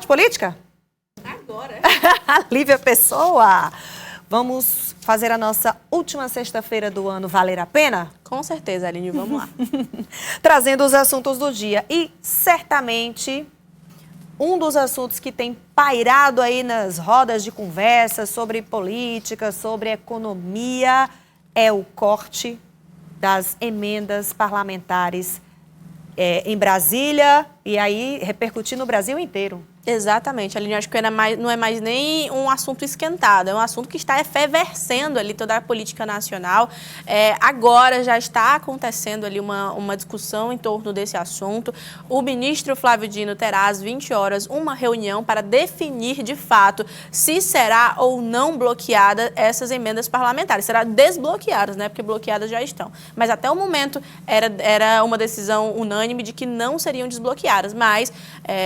política? Agora. Lívia Pessoa, vamos fazer a nossa última sexta-feira do ano valer a pena? Com certeza, Aline, vamos lá. Trazendo os assuntos do dia. E certamente um dos assuntos que tem pairado aí nas rodas de conversa sobre política, sobre economia, é o corte das emendas parlamentares em Brasília e aí repercutir no Brasil inteiro. Exatamente, Aline, acho que não é mais nem um assunto esquentado, é um assunto que está efervescendo ali toda a política nacional. Agora já está acontecendo ali uma discussão em torno desse assunto. O ministro Flávio Dino terá às 20 horas uma reunião para definir de fato se será ou não bloqueada essas emendas parlamentares. Será desbloqueadas, né? Porque bloqueadas já estão. Mas até o momento era uma decisão unânime de que não seriam desbloqueadas. Mas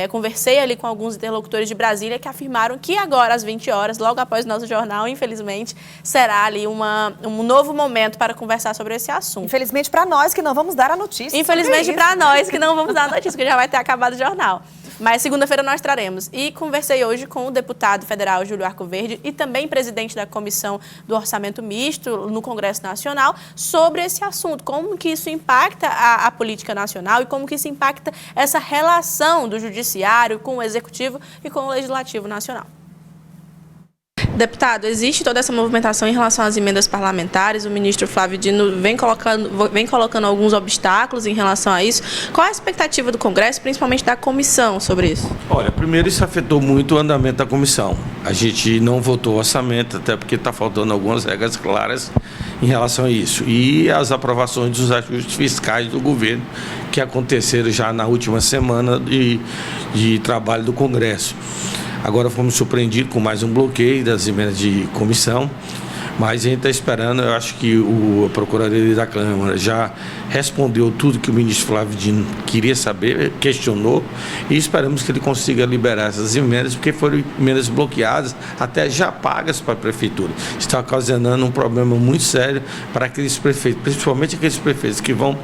conversei ali com alguns interlocutores de Brasília que afirmaram que agora, às 20 horas, logo após o nosso jornal, infelizmente, será ali um novo momento para conversar sobre esse assunto. Infelizmente para nós que não vamos dar a notícia. Infelizmente para nós que não vamos dar a notícia, que já vai ter acabado o jornal. Mas segunda-feira nós traremos. E conversei hoje com o deputado federal Júlio Arcoverde e também presidente da Comissão do Orçamento Misto no Congresso Nacional sobre esse assunto. Como que isso impacta a política nacional e como que isso impacta essa relação do judiciário com o executivo e com o legislativo nacional. Deputado, existe toda essa movimentação em relação às emendas parlamentares, o ministro Flávio Dino vem colocando alguns obstáculos em relação a isso. Qual a expectativa do Congresso, principalmente da comissão, sobre isso? Olha, primeiro isso afetou muito o andamento da comissão. A gente não votou o orçamento, até porque está faltando algumas regras claras em relação a isso. E as aprovações dos ajustes fiscais do governo, que aconteceram já na última semana de trabalho do Congresso. Agora fomos surpreendidos com mais um bloqueio das emendas de comissão, mas a gente está esperando. Eu acho que a Procuradoria da Câmara já respondeu tudo que o ministro Flávio Dino queria saber, questionou, e esperamos que ele consiga liberar essas emendas, porque foram emendas bloqueadas, até já pagas para a Prefeitura. Está ocasionando um problema muito sério para aqueles prefeitos, principalmente aqueles prefeitos que vão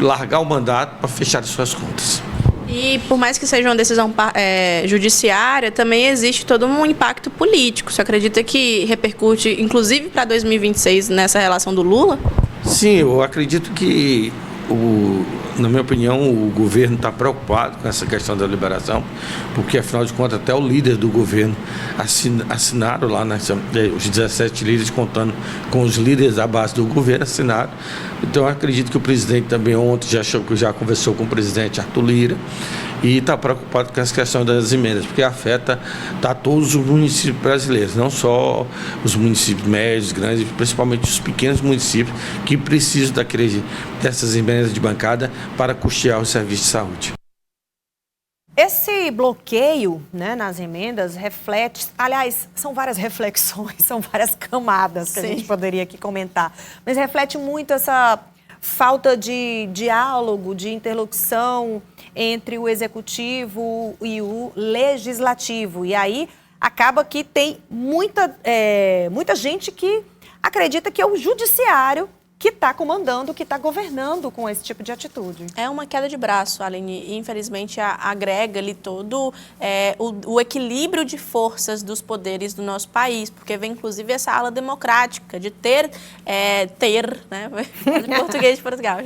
largar o mandato para fechar suas contas. E por mais que seja uma decisão judiciária, também existe todo um impacto político. Você acredita que repercute, inclusive para 2026, nessa relação do Lula? Sim, eu acredito que, na minha opinião, o governo está preocupado com essa questão da liberação, porque, afinal de contas, até o líder do governo assinaram lá, os 17 líderes, contando com os líderes da base do governo, assinaram. Então, eu acredito que o presidente também ontem já conversou com o presidente Arthur Lira e está preocupado com essa questão das emendas, porque afeta todos os municípios brasileiros, não só os municípios médios, grandes, principalmente os pequenos municípios que precisam dessas emendas de bancada para custear o serviço de saúde. Esse bloqueio, né, nas emendas reflete, aliás, são várias reflexões, são várias camadas que a gente poderia aqui comentar, mas reflete muito essa falta de diálogo, de interlocução entre o executivo e o legislativo. E aí acaba que tem muita gente que acredita que é o judiciário que está comandando, que está governando com esse tipo de atitude. É uma queda de braço, Aline, e infelizmente agrega ali todo o equilíbrio de forças dos poderes do nosso país, porque vem inclusive essa ala democrática de ter, né, português de Portugal,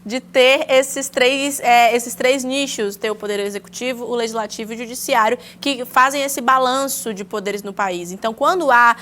de ter esses três nichos, ter o poder executivo, o legislativo e o judiciário, que fazem esse balanço de poderes no país. Então, quando há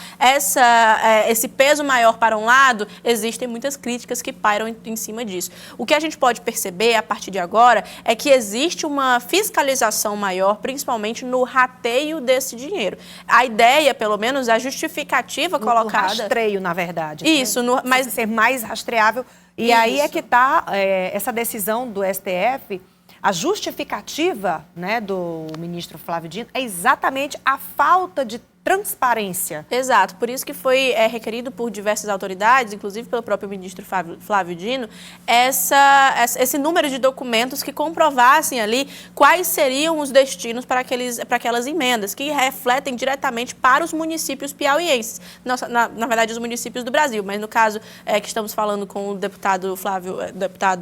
esse peso maior para um lado, existem muitas críticas que pairam em cima disso. O que a gente pode perceber a partir de agora é que existe uma fiscalização maior, principalmente no rateio desse dinheiro. A ideia, pelo menos, a justificativa colocada... No rastreio, na verdade. Isso, né? Mas ser mais rastreável. E isso. Aí é que está essa decisão do STF, a justificativa, né, do ministro Flávio Dino é exatamente a falta de transparência. Exato, por isso que foi requerido por diversas autoridades, inclusive pelo próprio ministro Flávio Dino, esse número de documentos que comprovassem ali quais seriam os destinos para aquelas emendas, que refletem diretamente para os municípios piauienses, na verdade os municípios do Brasil, mas no caso que estamos falando com o deputado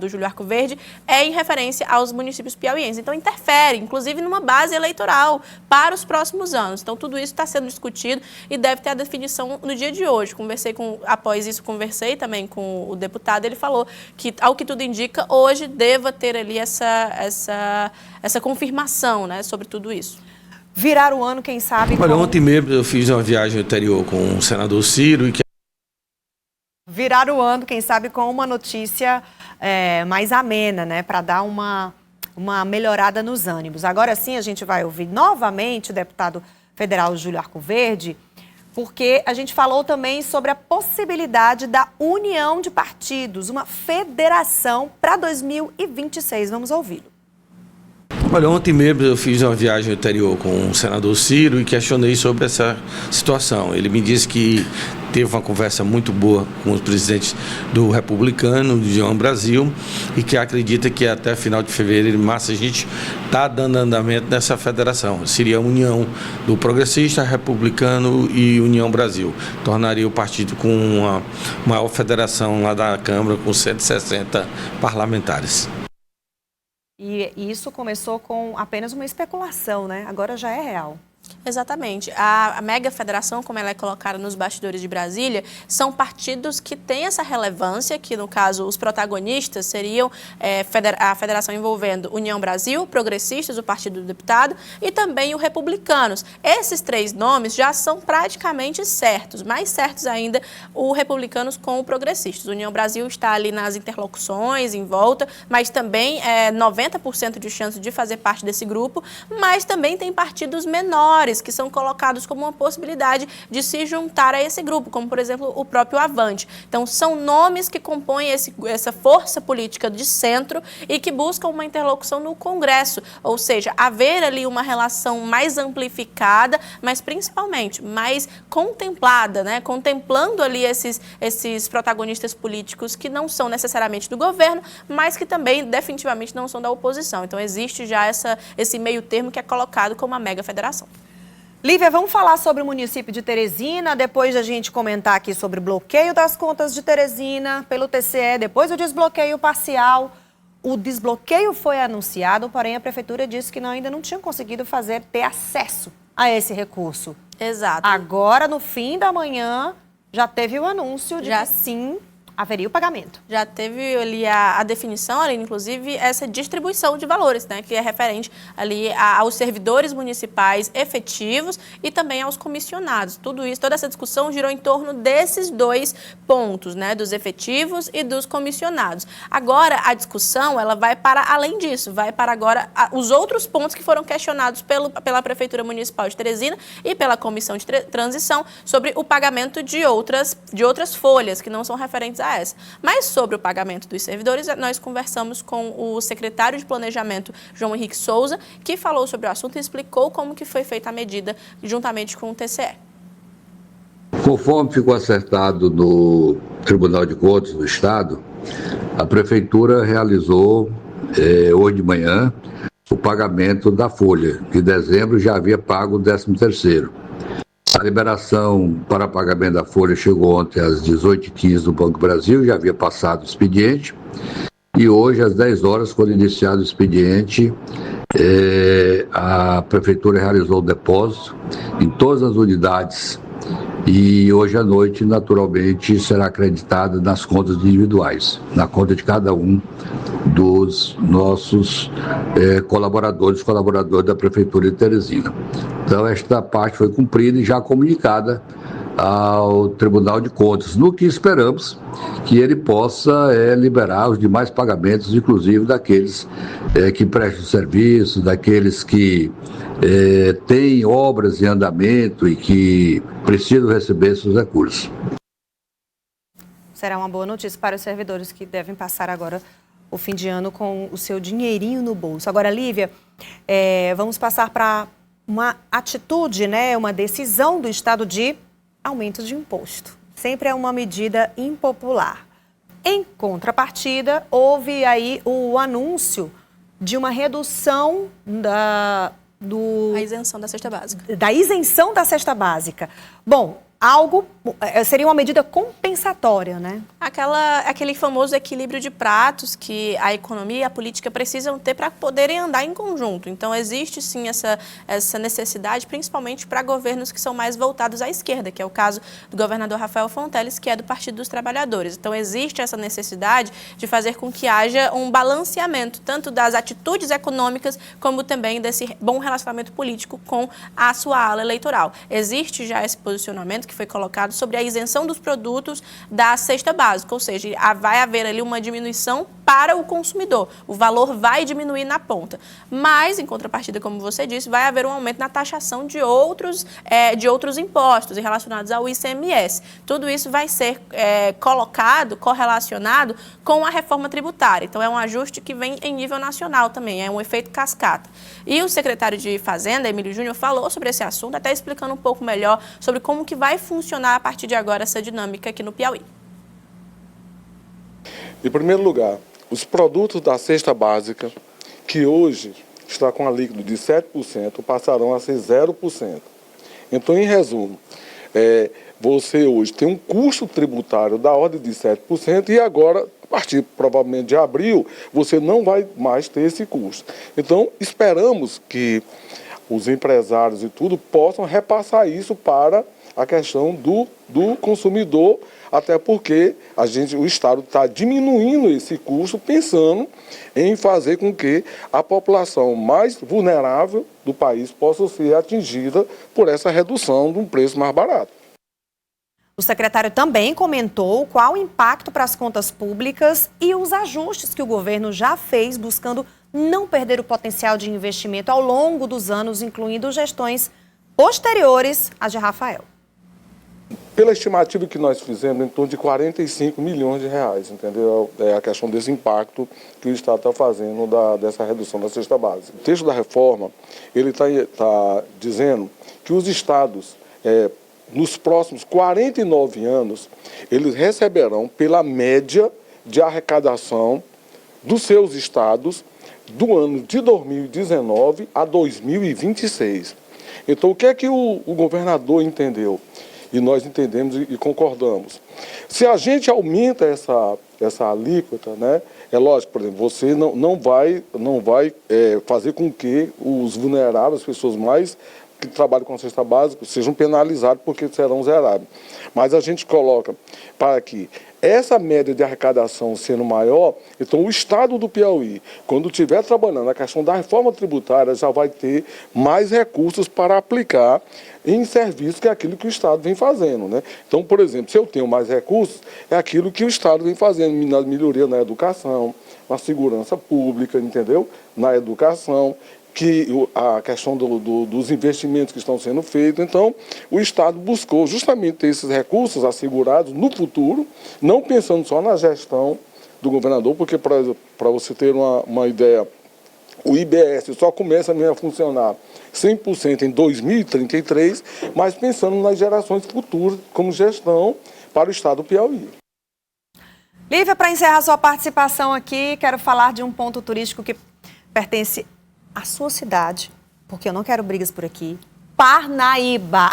Júlio Arcoverde, é em referência aos municípios piauienses. Então interfere, inclusive numa base eleitoral para os próximos anos. Então tudo isso está sendo discutido e deve ter a definição no dia de hoje. Após isso, conversei também com o deputado, ele falou que, ao que tudo indica, hoje deva ter ali essa confirmação, né, sobre tudo isso. Virar o ano, quem sabe... Olha, ontem mesmo eu fiz uma viagem anterior com o senador Ciro e que... Virar o ano, quem sabe, com uma notícia mais amena, né, para dar uma melhorada nos ânimos. Agora sim, a gente vai ouvir novamente o deputado federal Júlio Arcoverde, porque a gente falou também sobre a possibilidade da união de partidos, uma federação para 2026. Vamos ouvi-lo. Olha, ontem mesmo eu fiz uma viagem anterior com o senador Ciro e questionei sobre essa situação. Ele me disse que teve uma conversa muito boa com os presidentes do Republicano, do União Brasil, e que acredita que até final de fevereiro e março a gente está dando andamento nessa federação. Seria a união do Progressista, Republicano e União Brasil. Tornaria o partido com uma maior federação lá da Câmara, com 160 parlamentares. E isso começou com apenas uma especulação, né? Agora já é real. Exatamente. A mega federação, como ela é colocada nos bastidores de Brasília, são partidos que têm essa relevância, que no caso os protagonistas seriam a federação envolvendo União Brasil, Progressistas, o Partido do Deputado e também o Republicanos. Esses três nomes já são praticamente certos, mais certos ainda o Republicanos com o Progressistas. União Brasil está ali nas interlocuções, em volta, mas também 90% de chance de fazer parte desse grupo, mas também tem partidos menores que são colocados como uma possibilidade de se juntar a esse grupo, como, por exemplo, o próprio Avante. Então, são nomes que compõem essa força política de centro e que buscam uma interlocução no Congresso, ou seja, haver ali uma relação mais amplificada, mas principalmente mais contemplada, né? Contemplando ali esses protagonistas políticos que não são necessariamente do governo, mas que também definitivamente não são da oposição. Então, existe já esse meio termo que é colocado como a mega federação. Lívia, vamos falar sobre o município de Teresina, depois da gente comentar aqui sobre o bloqueio das contas de Teresina pelo TCE, depois o desbloqueio parcial. O desbloqueio foi anunciado, porém a prefeitura disse que ainda não tinha conseguido ter acesso a esse recurso. Exato. Agora, no fim da manhã, já teve o anúncio de que sim, haveria o pagamento. Já teve ali a definição, ali, inclusive, essa distribuição de valores, né, que é referente ali aos servidores municipais efetivos e também aos comissionados. Tudo isso, toda essa discussão girou em torno desses dois pontos, né, dos efetivos e dos comissionados. Agora, a discussão, ela vai para além disso, vai para agora os outros pontos que foram questionados pela Prefeitura Municipal de Teresina e pela Comissão de Transição sobre o pagamento de outras folhas que não são referentes a essa. Mas sobre o pagamento dos servidores, nós conversamos com o secretário de Planejamento, João Henrique Souza, que falou sobre o assunto e explicou como que foi feita a medida juntamente com o TCE. Conforme ficou acertado no Tribunal de Contas do Estado, a Prefeitura realizou hoje de manhã o pagamento da folha. De dezembro já havia pago o 13º. A liberação para pagamento da folha chegou ontem às 18h15 do Banco Brasil, já havia passado o expediente. E hoje, às 10 horas, quando iniciado o expediente, a Prefeitura realizou o depósito em todas as unidades. E hoje à noite, naturalmente, será acreditada nas contas individuais, na conta de cada um dos nossos colaboradores da Prefeitura de Teresina. Então, esta parte foi cumprida e já comunicada ao Tribunal de Contas, no que esperamos que ele possa liberar os demais pagamentos, inclusive daqueles que prestam serviço, daqueles que têm obras em andamento e que precisam receber esses recursos. Será uma boa notícia para os servidores que devem passar agora o fim de ano com o seu dinheirinho no bolso. Agora, Lívia, vamos passar para uma atitude, né, uma decisão do Estado de aumento de imposto. Sempre é uma medida impopular. Em contrapartida, houve aí o anúncio de uma redução a isenção da cesta básica. Da isenção da cesta básica. Bom, seria uma medida compensatória, né? Aquele famoso equilíbrio de pratos que a economia e a política precisam ter para poderem andar em conjunto. Então, existe sim essa necessidade, principalmente para governos que são mais voltados à esquerda, que é o caso do governador Rafael Fonteles, que é do Partido dos Trabalhadores. Então, existe essa necessidade de fazer com que haja um balanceamento, tanto das atitudes econômicas, como também desse bom relacionamento político com a sua ala eleitoral. Existe já esse posicionamento que foi colocado sobre a isenção dos produtos da cesta básica, ou seja, vai haver ali uma diminuição para o consumidor. O valor vai diminuir na ponta. Mas, em contrapartida, como você disse, vai haver um aumento na taxação de outros impostos relacionados ao ICMS. Tudo isso vai ser correlacionado com a reforma tributária. Então, é um ajuste que vem em nível nacional também, é um efeito cascata. E o secretário de Fazenda, Emílio Júnior, falou sobre esse assunto, até explicando um pouco melhor sobre como que vai funcionar a partir de agora essa dinâmica aqui no Piauí. Em primeiro lugar, os produtos da cesta básica, que hoje está com a alíquota de 7%, passarão a ser 0%. Então, em resumo, você hoje tem um custo tributário da ordem de 7% e agora, a partir provavelmente de abril, você não vai mais ter esse custo. Então, esperamos que os empresários e tudo possam repassar isso para a questão do consumidor, até porque o Estado está diminuindo esse custo, pensando em fazer com que a população mais vulnerável do país possa ser atingida por essa redução de um preço mais barato. O secretário também comentou qual o impacto para as contas públicas e os ajustes que o governo já fez, buscando não perder o potencial de investimento ao longo dos anos, incluindo gestões posteriores às de Rafael. Pela estimativa que nós fizemos, em torno de 45 milhões de reais, entendeu? É a questão desse impacto que o Estado está fazendo dessa redução da cesta básica. O texto da reforma, ele está dizendo que os estados, nos próximos 49 anos, eles receberão pela média de arrecadação dos seus estados do ano de 2019 a 2026. Então, o que é que o governador entendeu? E nós entendemos e concordamos. Se a gente aumenta essa alíquota, né, é lógico, por exemplo, você não vai fazer com que os vulneráveis, as pessoas mais que trabalham com a cesta básica, sejam penalizados porque serão zerados. Mas a gente coloca para que essa média de arrecadação sendo maior, então o Estado do Piauí, quando estiver trabalhando a questão da reforma tributária, já vai ter mais recursos para aplicar em serviços que é aquilo que o Estado vem fazendo, né? Então, por exemplo, se eu tenho mais recursos, é aquilo que o Estado vem fazendo, na melhoria na educação, na segurança pública, entendeu? Na educação, que a questão dos investimentos que estão sendo feitos. Então, o Estado buscou justamente ter esses recursos assegurados no futuro, não pensando só na gestão do governador, porque, para você ter uma ideia, o IBS só começa mesmo a funcionar 100% em 2033, mas pensando nas gerações futuras como gestão para o Estado do Piauí. Lívia, para encerrar sua participação aqui, quero falar de um ponto turístico que pertence à sua cidade, porque eu não quero brigas por aqui. Parnaíba.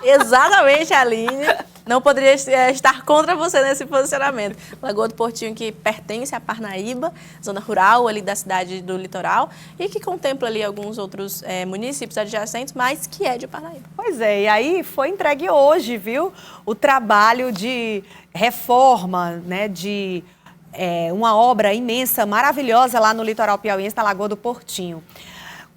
Exatamente, Aline. Não poderia estar contra você nesse posicionamento. Lagoa do Portinho, que pertence a Parnaíba, zona rural ali da cidade do litoral, e que contempla ali alguns outros municípios adjacentes, mas que é de Parnaíba. Pois é, e aí foi entregue hoje, viu, o trabalho de reforma, né, de uma obra imensa, maravilhosa lá no litoral piauiense, na Lagoa do Portinho.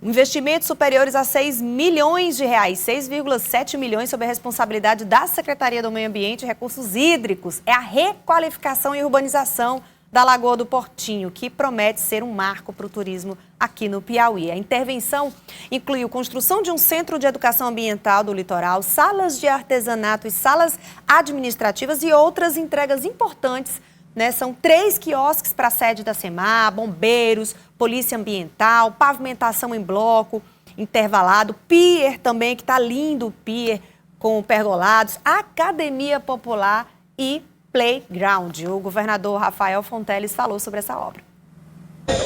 Investimentos superiores a 6 milhões de reais, 6,7 milhões sob a responsabilidade da Secretaria do Meio Ambiente e Recursos Hídricos. É a requalificação e urbanização da Lagoa do Portinho, que promete ser um marco para o turismo aqui no Piauí. A intervenção incluiu construção de um centro de educação ambiental do litoral, salas de artesanato e salas administrativas e outras entregas importantes, né? São 3 quiosques para a sede da SEMAR, bombeiros, polícia ambiental, pavimentação em bloco intervalado, pier também, que está lindo o pier com pergolados, academia popular e playground. O governador Rafael Fonteles falou sobre essa obra.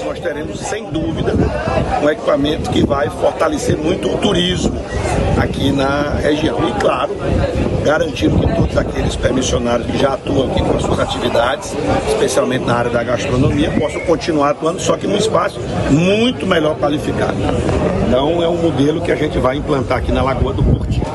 Nós teremos, sem dúvida, um equipamento que vai fortalecer muito o turismo aqui na região. E, claro, garantindo que todos aqueles permissionários que já atuam aqui com as suas atividades, especialmente na área da gastronomia, possam continuar atuando, só que num espaço muito melhor qualificado. Então, é um modelo que a gente vai implantar aqui na Lagoa do Portinho.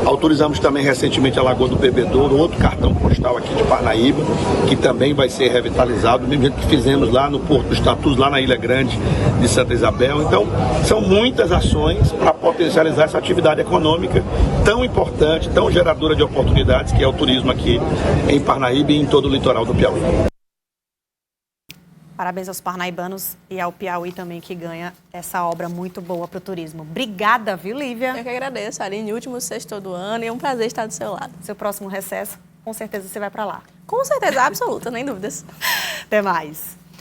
Autorizamos também recentemente a Lagoa do Bebedouro, outro cartão postal aqui de Parnaíba, que também vai ser revitalizado, do mesmo jeito que fizemos lá no Porto dos Tatus, lá na Ilha Grande de Santa Isabel. Então, são muitas ações para potencializar essa atividade econômica tão importante, tão geradora de oportunidades, que é o turismo aqui em Parnaíba e em todo o litoral do Piauí. Parabéns aos parnaibanos e ao Piauí também, que ganha essa obra muito boa para o turismo. Obrigada, viu, Lívia? Eu que agradeço, Aline. Último sexto do ano e é um prazer estar do seu lado. Seu próximo recesso, com certeza você vai para lá. Com certeza absoluta, nem dúvidas. Até mais.